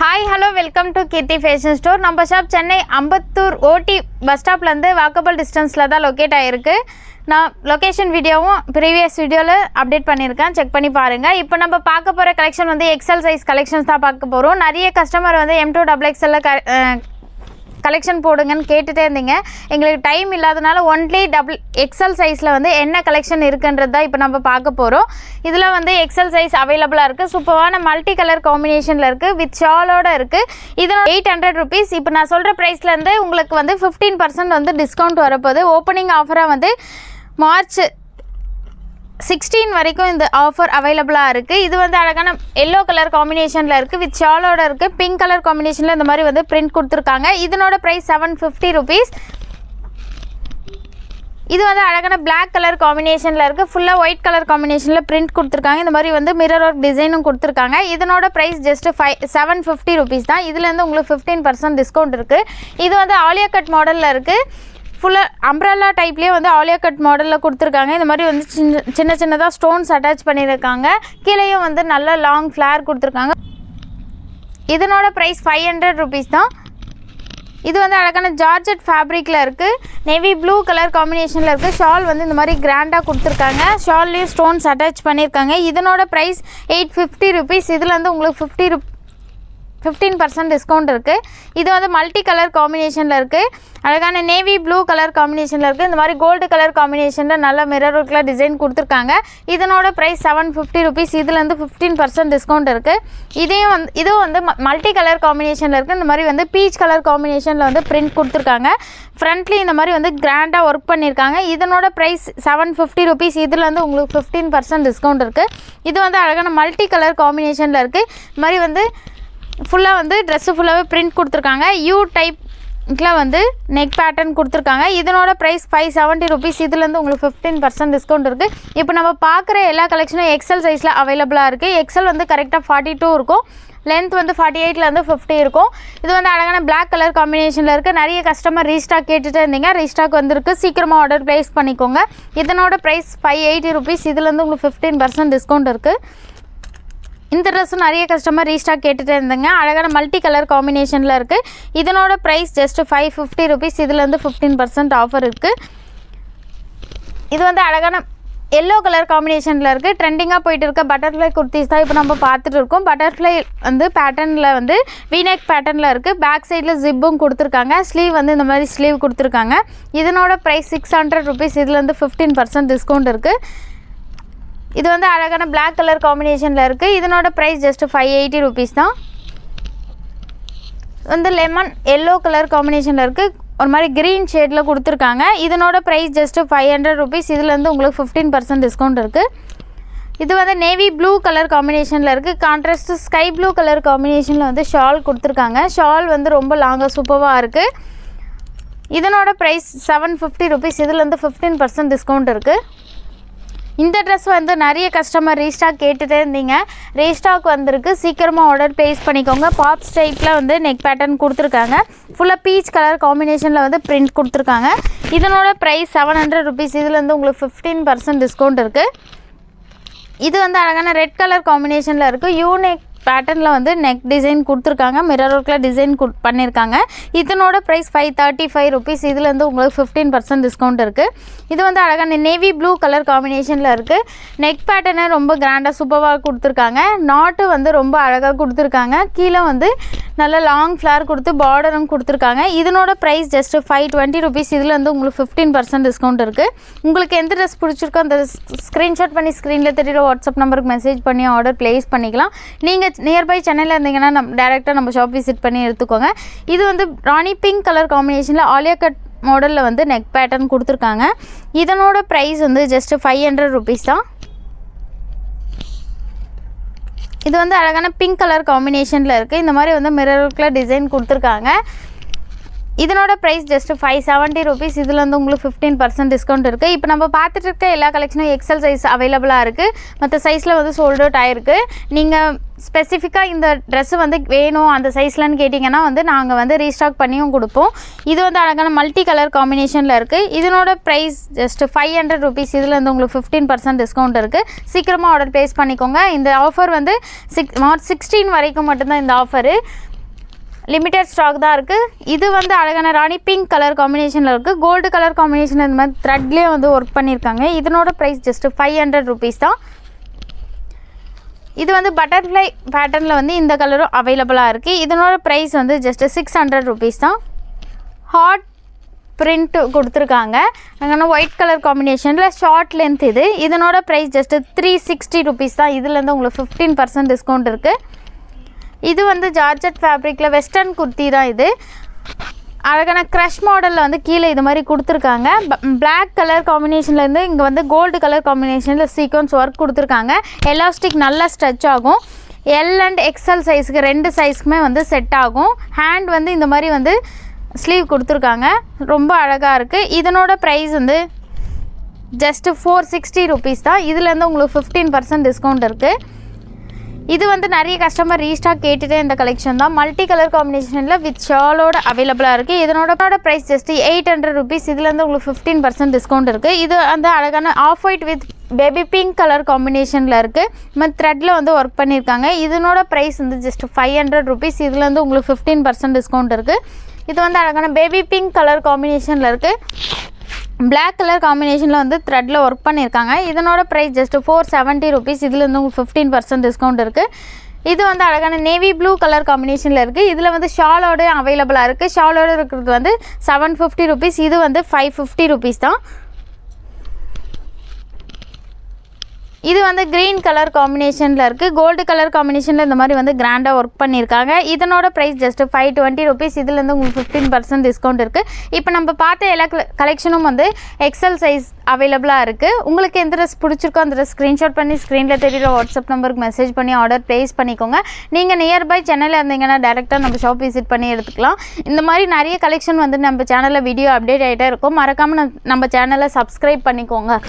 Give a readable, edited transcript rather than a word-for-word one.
Hi hello welcome to Keerthi fashion store. நம்ம shop Chennai Ambattur OT bus ஸ்டாப்லேருந்து walkable டிஸ்டன்ஸில் தான் locate ஆகிருக்கு. நான் லொக்கேஷன் வீடியோவும் ப்ரீவியஸ் வீடியோவில் அப்டேட் பண்ணியிருக்கேன், செக் பண்ணி பாருங்கள். இப்போ நம்ம பார்க்க போகிற கலெக்ஷன் வந்து எக்ஸல் சைஸ் கலெக்ஷன்ஸ் தான் பார்க்க போகிறோம். நிறைய கஸ்டமர் வந்து M2XXL கலெக்ஷன் போடுங்கன்னு கேட்டுகிட்டே இருந்தீங்க. எங்களுக்கு டைம் இல்லாதனால ஒன்லி XL சைஸில் வந்து என்ன கலெக்ஷன் இருக்குன்றது தான் இப்போ நம்ம பார்க்க போகிறோம். இதில் வந்து XL சைஸ் அவைலபிளாக இருக்குது. சூப்பரான மல்டி கலர் காம்பினேஷனில் இருக்குது, வித் ஷாலோடு இருக்குது. இது 800 ருபீஸ். இப்போ நான் சொல்கிற ப்ரைஸ்லேருந்து உங்களுக்கு வந்து 15% வந்து டிஸ்கவுண்ட் வரப்போகுது. ஓப்பனிங் ஆஃபராக வந்து மார்ச் 16 வரைக்கும் இந்த ஆஃபர் அவைலபிளாக இருக்குது. இது வந்து அழகான எல்லோ கலர் காம்பினேஷனில் இருக்குது, வித் ஷாலோடு இருக்குது. பிங்க் கலர் காம்பினேஷனில் இந்த மாதிரி வந்து பிரிண்ட் கொடுத்துருக்காங்க. இதனோட ப்ரைஸ் 750 ருபீஸ். இது வந்து அழகான பிளாக் கலர் காம்பினேஷனில் இருக்குது, ஃபுல்லாக ஒயிட் கலர் காம்பினேஷனில் பிரிண்ட் கொடுத்துருக்காங்க. இந்த மாதிரி வந்து மிரர் ஒர்க் டிசைனும் கொடுத்துருக்காங்க. இதனோட ப்ரைஸ் ஜஸ்ட் 750 ருபீஸ் தான். இதுலேருந்து உங்களுக்கு 15% டிஸ்கவுண்ட் இருக்குது. இது வந்து ஆலியா கட் மாடலில் இருக்குது. ஃபுல்லாக அம்ப்ரெல்லா டைப்லேயே வந்து ஆலியா கட் மாடலில் கொடுத்துருக்காங்க. இந்த மாதிரி வந்து சின்ன சின்னதாக ஸ்டோன்ஸ் அட்டாச் பண்ணியிருக்காங்க. கீழேயும் வந்து நல்ல லாங் ஃப்ளேர் கொடுத்துருக்காங்க. இதனோட ப்ரைஸ் 500 ருபீஸ் தான். இது வந்து அழகான ஜார்ஜெட் ஃபேப்ரிக்கில் இருக்குது, நேவி ப்ளூ கலர் காம்பினேஷனில் இருக்குது. ஷால் வந்து இந்த மாதிரி கிராண்டாக கொடுத்துருக்காங்க. ஷால்லேயும் ஸ்டோன்ஸ் அட்டாச் பண்ணியிருக்காங்க. இதனோட ப்ரைஸ் 850 ருபீஸ். இதில் வந்து உங்களுக்கு 15% டிஸ்கவுண்ட் இருக்குது. இது வந்து மல்டி கலர் காம்பினேஷனில் இருக்குது. அழகான நேவி ப்ளூ கலர் காம்பினேஷனில் இருக்குது. இந்த மாதிரி கோல்டு கலர் காம்பினேஷனில் நல்ல மிரர் ஒர்க்கில் டிசைன் கொடுத்துருக்காங்க. இதனோட ப்ரைஸ் 750 ருபீஸ். இதுலேருந்து 15% டிஸ்கவுண்ட் இருக்குது. இதுவும் வந்து மல்டி கலர் காம்பினேஷனில் இருக்குது. இந்த மாதிரி வந்து பீச் கலர் காம்பினேஷனில் வந்து பிரிண்ட் கொடுத்துருக்காங்க. ஃப்ரண்ட்லேயும் இந்த மாதிரி வந்து கிராண்டாக ஒர்க் பண்ணியிருக்காங்க. இதனோட ப்ரைஸ் 750 ருபீஸ். இதுலேருந்து உங்களுக்கு 15% டிஸ்கவுண்ட் இருக்குது. இது வந்து அழகான மல்டி கலர் காம்பினேஷனில் இருக்குது. இந்த மாதிரி வந்து ஃபுல்லாக வந்து ட்ரெஸ்ஸு ஃபுல்லாகவே பிரிண்ட் கொடுத்துருக்காங்க. யூ டைப்பில் வந்து நெக் பேட்டர்ன் கொடுத்துருக்காங்க. இதனோட ப்ரைஸ் 570 ருபீஸ். இதுலேருந்து உங்களுக்கு 15% டிஸ்கவுண்ட் இருக்குது. இப்போ நம்ம பார்க்குற எல்லா கலெக்ஷனும் எக்ஸல் சைஸில் அவைலபிளாக இருக்குது. எக்ஸல் வந்து கரெக்டாக 42 இருக்கும், லென்த் வந்து 48லேருந்து 50 இருக்கும். இது வந்து அழகான பிளாக் கலர் காம்பினேஷனில் இருக்குது. நிறைய கஸ்டமர் ரீஸ்டாக் கேட்டுகிட்டே இருந்தீங்க, ரீஸ்டாக் வந்துருக்கு. சீக்கிரமாக ஆர்டர் ப்ளேஸ் பண்ணிக்கோங்க. இதனோட ப்ரைஸ் 580 ருபீஸ். இதுலேருந்து உங்களுக்கு 15% டிஸ்கவுண்ட் இருக்குது. இந்த ட்ரெஸ்ஸும் நிறைய கஸ்டமர் ரீஸ்டாக் கேட்டுகிட்டே இருந்தாங்க. அழகான மல்டி கலர் காம்பினேஷனில் இருக்குது. இதனோட ப்ரைஸ் ஜஸ்ட் 550 ருபீஸ். இதுலேருந்து 15% ஆஃபர் இருக்குது. இது வந்து அழகான எல்லோ கலர் காம்பினேஷனில் இருக்குது. ட்ரெண்டிங்காக போயிட்டு இருக்க பட்டர்ஃப்ளை குர்த்திஸ் தான் இப்போ நம்ம பார்த்துட்டு இருக்கோம். பட்டர்ஃப்ளை வந்து பேட்டர்னில் வந்து வீநெக் பேட்டர்னில் இருக்குது. பேக் சைடில் ஜிப்பும் கொடுத்துருக்காங்க. ஸ்லீவ் வந்து இந்த மாதிரி ஸ்லீவ் கொடுத்துருக்காங்க. இதனோட ப்ரைஸ் 600 ருபீஸ். இதுலேருந்து 15% டிஸ்கவுண்ட் இருக்குது. இது வந்து அழகான பிளாக் கலர் காம்பினேஷனில் இருக்குது. இதனோட ப்ரைஸ் ஜஸ்ட் 580 ருபீஸ் தான். வந்து லெமன் எல்லோ கலர் காம்பினேஷனில் இருக்குது. ஒரு மாதிரி க்ரீன் ஷேடில் கொடுத்துருக்காங்க. இதனோட ப்ரைஸ் ஜஸ்ட் 500 ருபீஸ். இதுலேருந்து உங்களுக்கு 15% டிஸ்கவுண்ட் இருக்குது. இது வந்து நேவி ப்ளூ கலர் காம்பினேஷனில் இருக்குது. கான்ட்ராஸ்ட் ஸ்கை ப்ளூ கலர் காம்பினேஷனில் வந்து ஷால் கொடுத்துருக்காங்க. ஷால் வந்து ரொம்ப லாங்காக சூப்பராக இருக்குது. இதனோட ப்ரைஸ் 750 ருபீஸ். இதுலேருந்து 15% டிஸ்கவுண்ட் இருக்குது. இந்த ட்ரெஸ் வந்து நிறைய கஸ்டமர் ரீஸ்டாக் கேட்டுகிட்டே இருந்தீங்க, ரீஸ்டாக் வந்திருக்கு. சீக்கிரமாக ஆர்டர் ப்ளேஸ் பண்ணிக்கோங்க. பாப் ஸ்டைப்பில் வந்து நெக் பேட்டர்ன் கொடுத்துருக்காங்க. ஃபுல்லாக பீச் கலர் காம்பினேஷனில் வந்து பிரிண்ட் கொடுத்துருக்காங்க. இதனோட ப்ரைஸ் 700 ருபீஸ். இதுலேருந்து உங்களுக்கு 15% டிஸ்கவுண்ட் இருக்குது. இது வந்து அழகான ரெட் கலர் காம்பினேஷனில் இருக்குது. யூநெக் பேட்டர்னில் வந்து நெக் டிசைன் கொடுத்துருக்காங்க. மிரர் ஒர்க்கில் டிசைன் பண்ணியிருக்காங்க. இதனோட ப்ரைஸ் 535 ருபீஸ். இதுலேருந்து உங்களுக்கு 15% டிஸ்கவுண்ட் இருக்குது. இது வந்து அழகான நேவி ப்ளூ கலர் காம்பினேஷனில் இருக்குது. நெக் பேட்டர்னை ரொம்ப கிராண்டாக சூப்பராக கொடுத்துருக்காங்க. நாட்டு வந்து ரொம்ப அழகாக கொடுத்துருக்காங்க. கீழே வந்து நல்ல லாங் ஃப்ளேர் கொடுத்து பார்டரும் கொடுத்துருக்காங்க. இதனோட ப்ரைஸ் ஜஸ்ட் 520 ருபீஸ். இதுலேருந்து உங்களுக்கு 15% டிஸ்கவுண்ட் இருக்குது. உங்களுக்கு எந்த ட்ரெஸ் பிடிச்சிருக்கோ அந்த ஸ்க்ரீன்ஷாட் பண்ணி ஸ்க்ரீனில் தெரியுற வாட்ஸ்அப் நம்பருக்கு மெசேஜ் பண்ணி ஆர்டர் ப்ளேஸ் பண்ணிக்கலாம். நீங்கள் நியர்பை சென்னையில் இருந்தீங்கன்னா டேரெக்டாக நம்ம ஷாப் விசிட் பண்ணி எடுத்துக்கோங்க. இது வந்து ராணி பிங்க் கலர் காம்பினேஷனில் ஆலியா கட் மாடலில் வந்து நெக் பேட்டர்ன் கொடுத்துருக்காங்க. இதனோட ப்ரைஸ் வந்து ஜஸ்ட் 500 ருபீஸ் தான். இது வந்து அழகான பிங்க் கலர் காம்பினேஷனில் இருக்குது. இந்த மாதிரி வந்து மிரர் ஒர்க்கில் டிசைன் கொடுத்துருக்காங்க. இதனோட ப்ரைஸ் ஜஸ்ட் 570 ருபீஸ். இதுலேருந்து உங்களுக்கு 15% டிஸ்கவுண்ட் இருக்குது. இப்போ நம்ம பார்த்துட்டு இருக்க எல்லா கலெக்ஷனும் எக்ஸல் சைஸ் அவைலபிளாக இருக்குது. மற்ற சைஸில் வந்து சோல்ட் அவுட் ஆகிருக்கு. நீங்கள் ஸ்பெசிஃபிக்காக இந்த ட்ரெஸ்ஸு வந்து வேணும் அந்த சைஸ்லன்னு கேட்டிங்கன்னா வந்து நாங்கள் வந்து ரீஸ்டாக் பண்ணியும் கொடுப்போம். இது வந்து அழகான மல்டி கலர் காம்பினேஷனில் இருக்குது. இதனோட ப்ரைஸ் ஜஸ்ட் 500 ருபீஸ். இதுலேருந்து உங்களுக்கு 15% டிஸ்கவுண்ட் இருக்குது. சீக்கிரமாக ஆர்டர் ப்ளேஸ் பண்ணிக்கோங்க. இந்த ஆஃபர் வந்து மார்ச் 16 வரைக்கும் மட்டும்தான் இந்த ஆஃபரு. லிமிட்டட் ஸ்டாக் தான் இருக்குது. இது வந்து அழகான ராணி பிங்க் கலர் காம்பினேஷனில் இருக்குது. கோல்டு கலர் காம்பினேஷன் இந்த மாதிரி த்ரெட்லேயே வந்து ஒர்க் பண்ணியிருக்காங்க. இதனோட ப்ரைஸ் ஜஸ்ட்டு 500 ருபீஸ் தான். இது வந்து பட்டர்ஃப்ளை பேட்டர்னில் வந்து இந்த கலரும் அவைலபிளாக இருக்குது. இதனோட ப்ரைஸ் வந்து ஜஸ்ட்டு 600 ருபீஸ் தான். ஹாட் பிரிண்ட் கொடுத்துருக்காங்க. அங்கே ஒயிட் கலர் காம்பினேஷனில் ஷார்ட் லென்த் இது. இதனோட ப்ரைஸ் ஜஸ்ட்டு 360 ருபீஸ் தான். இதுலேருந்து உங்களுக்கு 15% டிஸ்கவுண்ட் இருக்குது. இது வந்து ஜார்ஜெட் ஃபேப்ரிக்கில் வெஸ்டர்ன் குர்த்தி தான். இது அழகான க்ரஷ் மாடலில் வந்து கீழே இது மாதிரி கொடுத்துருக்காங்க. பிளாக் கலர் காம்பினேஷன்லேருந்து இங்கே வந்து கோல்டு கலர் காம்பினேஷனில் சீக்வன்ஸ் ஒர்க் கொடுத்துருக்காங்க. எலாஸ்டிக் நல்லா ஸ்ட்ரெச் ஆகும். எல் அண்ட் எக்ஸ்எல் சைஸுக்கு 2 சைஸ்க்குமே வந்து செட் ஆகும். ஹேண்ட் வந்து இந்த மாதிரி வந்து ஸ்லீவ் கொடுத்துருக்காங்க. ரொம்ப அழகாக இருக்குது. இதனோட ப்ரைஸ் வந்து ஜஸ்ட்டு 460 ருபீஸ் தான். இதுலேருந்து உங்களுக்கு 15% டிஸ்கவுண்ட் இருக்குது. இது வந்து நிறைய கஸ்டமர் ரீஸ்டாக் கேட்டுகிட்டே இந்த கலெக்ஷன் தான். மல்டி கலர் காம்பினேஷனில் வித் ஷாலோட அவைலபிளாக இருக்குது. இதனோட ப்ரைஸ் ஜஸ்ட்டு 800 ருபீஸ். இதுலேருந்து உங்களுக்கு 15% டிஸ்கவுண்ட் இருக்குது. இது அந்த அழகான off white with baby pink colour காம்பினேஷனில் இருக்குது. இந்த த்ரெட்டில் வந்து ஒர்க் பண்ணியிருக்காங்க. இதனோட ப்ரைஸ் வந்து ஜஸ்ட்டு 500 ருபீஸ். இதுலேருந்து உங்களுக்கு 15% டிஸ்கவுண்ட் இருக்குது. இது வந்து அழகான பேபி பிங்க் கலர் காம்பினேஷனில் இருக்குது. பிளாக் கலர் காம்பினேஷனில் வந்து த்ரெட்டில் ஒர்க் பண்ணியிருக்காங்க. இதனோட ப்ரைஸ் ஜஸ்ட்டு 470 ருபீஸ். இதுலேருந்து உங்களுக்கு 15% டிஸ்கவுண்ட் இருக்குது. இது வந்து அழகான நேவி ப்ளூ கலர் காம்பினேஷனில் இருக்குது. இதில் வந்து ஷாலோடு அவைலபிளாக இருக்குது. ஷாலோடு இருக்கிறது வந்து 750 ருபீஸ். இது வந்து 550 ருபீஸ் தான். இது வந்து க்ரீன் கலர் காம்பினேஷனில் இருக்குது. கோல்டு கலர் காம்பினேஷனில் இந்த மாதிரி வந்து கிராண்டாக ஒர்க் பண்ணியிருக்காங்க. இதனோட ப்ரைஸ் ஜஸ்ட்டு 520 ருபீஸ். இதுலேருந்து உங்களுக்கு 15% டிஸ்கவுண்ட் இருக்குது. இப்போ நம்ம பார்த்த எல்லா கலெக்ஷனும் வந்து எக்ஸல் சைஸ் அவைலபிளாக இருக்குது. உங்களுக்கு எந்த ட்ரெஸ் பிடிச்சிருக்கோ அந்த ட்ரெஸ் ஸ்க்ரீன்ஷாட் பண்ணி ஸ்க்ரீனில் தெரியுற வாட்ஸ்அப் நம்பருக்கு மெசேஜ் பண்ணி ஆர்டர் ப்ளேஸ் பண்ணிக்கோங்க. நீங்கள் நியர்பை சென்னையில் இருந்தீங்கன்னா டேரெக்டாக நம்ம ஷாப் விசிட் பண்ணி எடுத்துக்கலாம். இந்த மாதிரி நிறைய கலெக்ஷன் வந்து நம்ம சேனலில் வீடியோ அப்டேட் ஆகிட்டே இருக்கும். மறக்காமல் நம்ம சேனலை சப்ஸ்கிரைப் பண்ணிக்கோங்க.